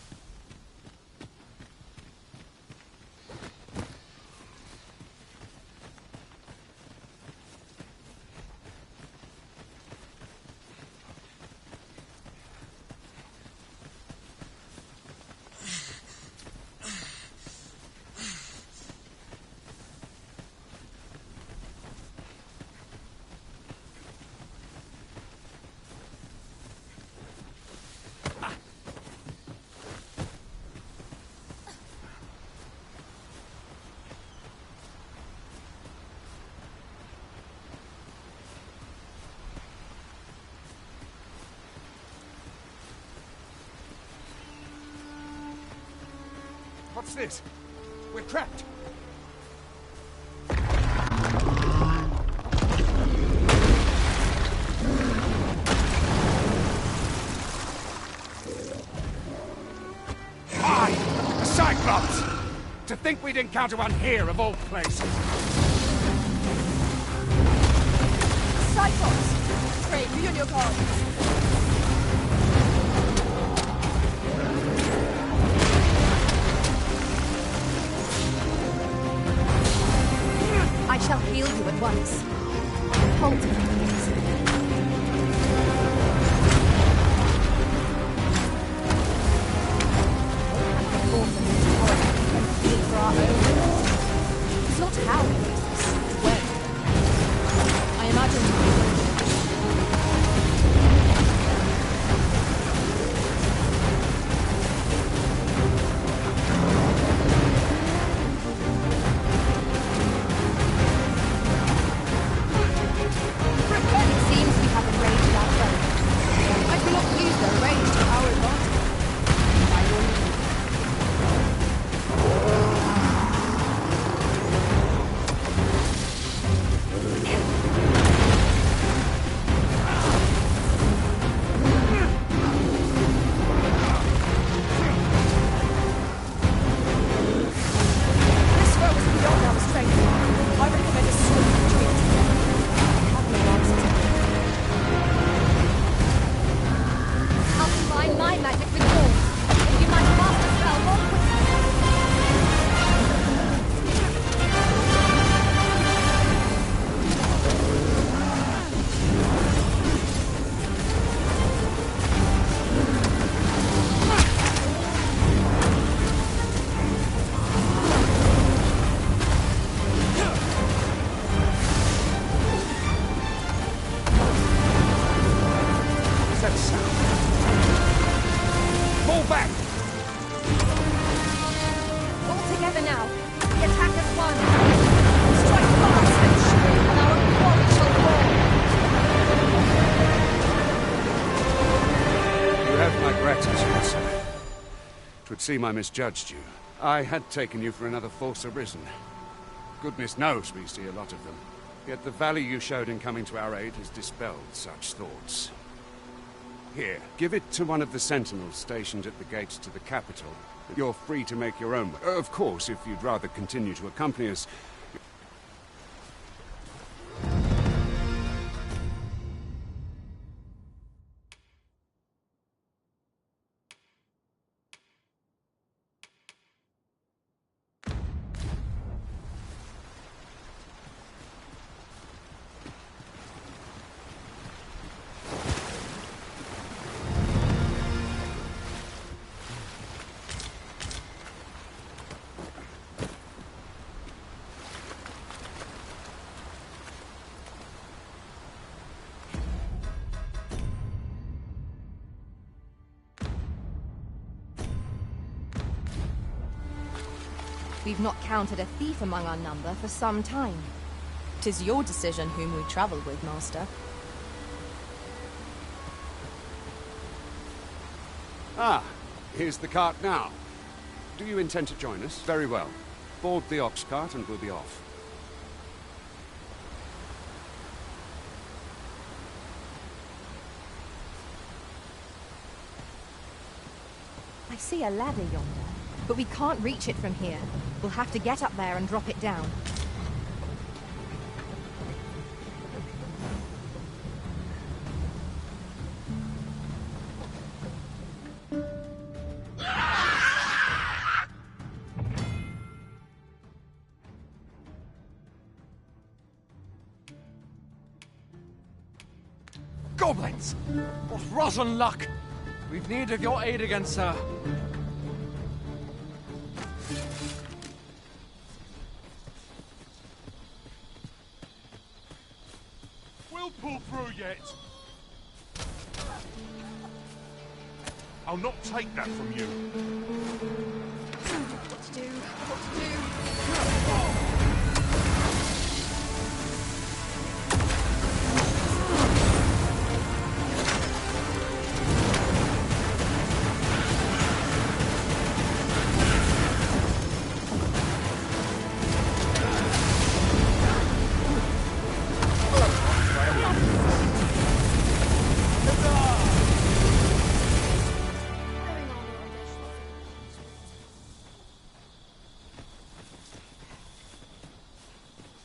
What's this? We're trapped. A Cyclops! To think we'd encounter one here of all places. Cyclops! Pray, you and your guard. I shall heal you at once. Hold me, please. It's not how we use this, when. I imagine Fall back! sir. 'Twould seem I misjudged you. I had taken you for another Force Arisen. Goodness knows we see a lot of them. Yet the value you showed in coming to our aid has dispelled such thoughts. Here, give it to one of the sentinels stationed at the gates to the capital. You're free to make your own way. Of course, if you'd rather continue to accompany us. We've not counted a thief among our number for some time. 'Tis your decision whom we travel with, Master. Ah, here's the cart now. Do you intend to join us? Very well. Board the ox cart and we'll be off. I see a ladder yonder, but we can't reach it from here. We'll have to get up there and drop it down. Goblins! What rotten luck! We've need of your aid again, sir. We'll pull through yet. I'll not take that from you. What to do? What to do?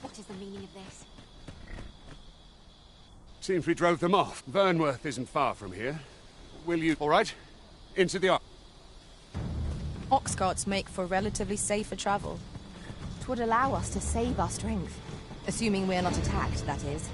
What is the meaning of this? Seems we drove them off. Vernworth isn't far from here. Will you... All right? Into the... Ox carts make for relatively safer travel. It would allow us to save our strength. Assuming we're not attacked, that is.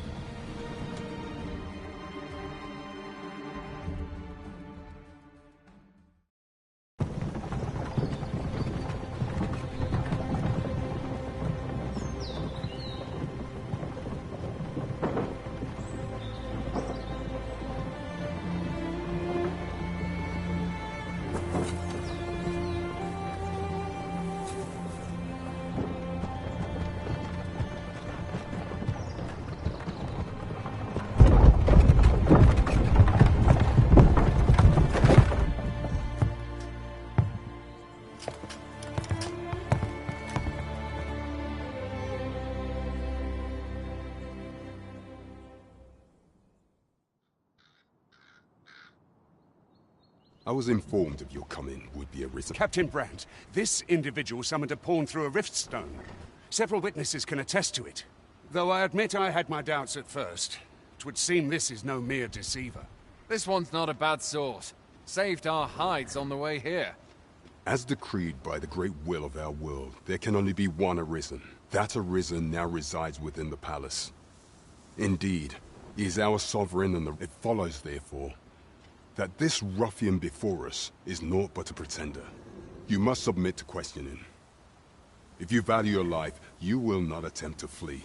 I was informed of your coming would be arisen. Captain Brandt, this individual summoned a pawn through a rift stone. Several witnesses can attest to it. Though I admit I had my doubts at first. 'Twould seem this is no mere deceiver. This one's not a bad sort. Saved our hides on the way here. As decreed by the great will of our world, there can only be one Arisen. That Arisen now resides within the palace. Indeed, he is our sovereign, and it follows, therefore, that this ruffian before us is naught but a pretender. You must submit to questioning. If you value your life, you will not attempt to flee.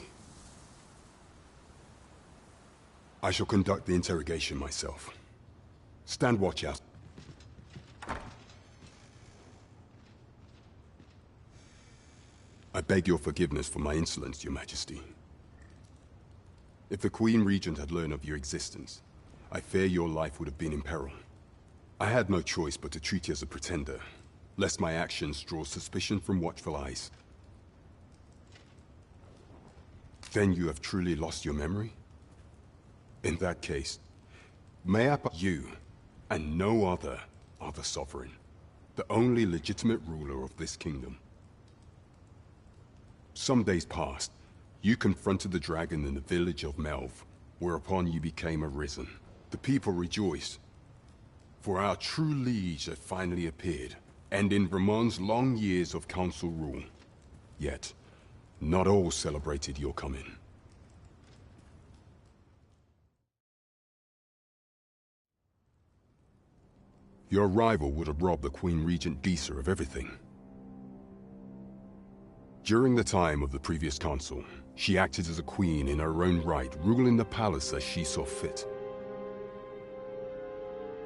I shall conduct the interrogation myself. Stand watch out. I beg your forgiveness for my insolence, Your Majesty. If the Queen Regent had learned of your existence, I fear your life would have been in peril. I had no choice but to treat you as a pretender, lest my actions draw suspicion from watchful eyes. Then you have truly lost your memory? In that case, may I you, and no other, are the sovereign, the only legitimate ruler of this kingdom. Some days passed, you confronted the dragon in the village of Melv, whereupon you became arisen. The people rejoiced, for our true liege had finally appeared, ending Vermon's long years of council rule. Yet, not all celebrated your coming. Your arrival would have robbed the Queen Regent Disa of everything. During the time of the previous consul, she acted as a queen in her own right, ruling the palace as she saw fit.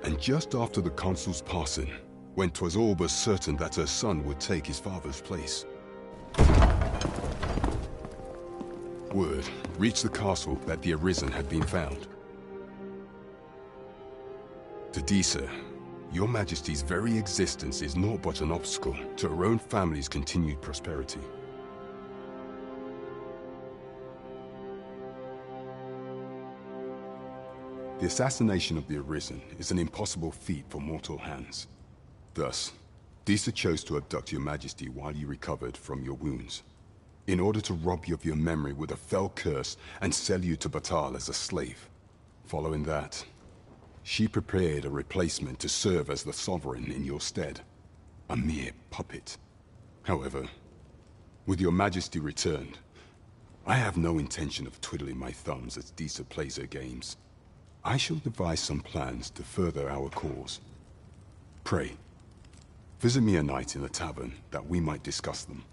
And just after the consul's passing, when 'twas all but certain that her son would take his father's place, word reached the castle that the Arisen had been found. To Disa, Your Majesty's very existence is naught but an obstacle to her own family's continued prosperity. The assassination of the Arisen is an impossible feat for mortal hands. Thus, Disa chose to abduct Your Majesty while you recovered from your wounds, in order to rob you of your memory with a fell curse and sell you to Batal as a slave. Following that, she prepared a replacement to serve as the sovereign in your stead, a mere puppet. However, with Your Majesty returned, I have no intention of twiddling my thumbs as Disa plays her games. I shall devise some plans to further our cause. Pray, visit me a night in the tavern that we might discuss them.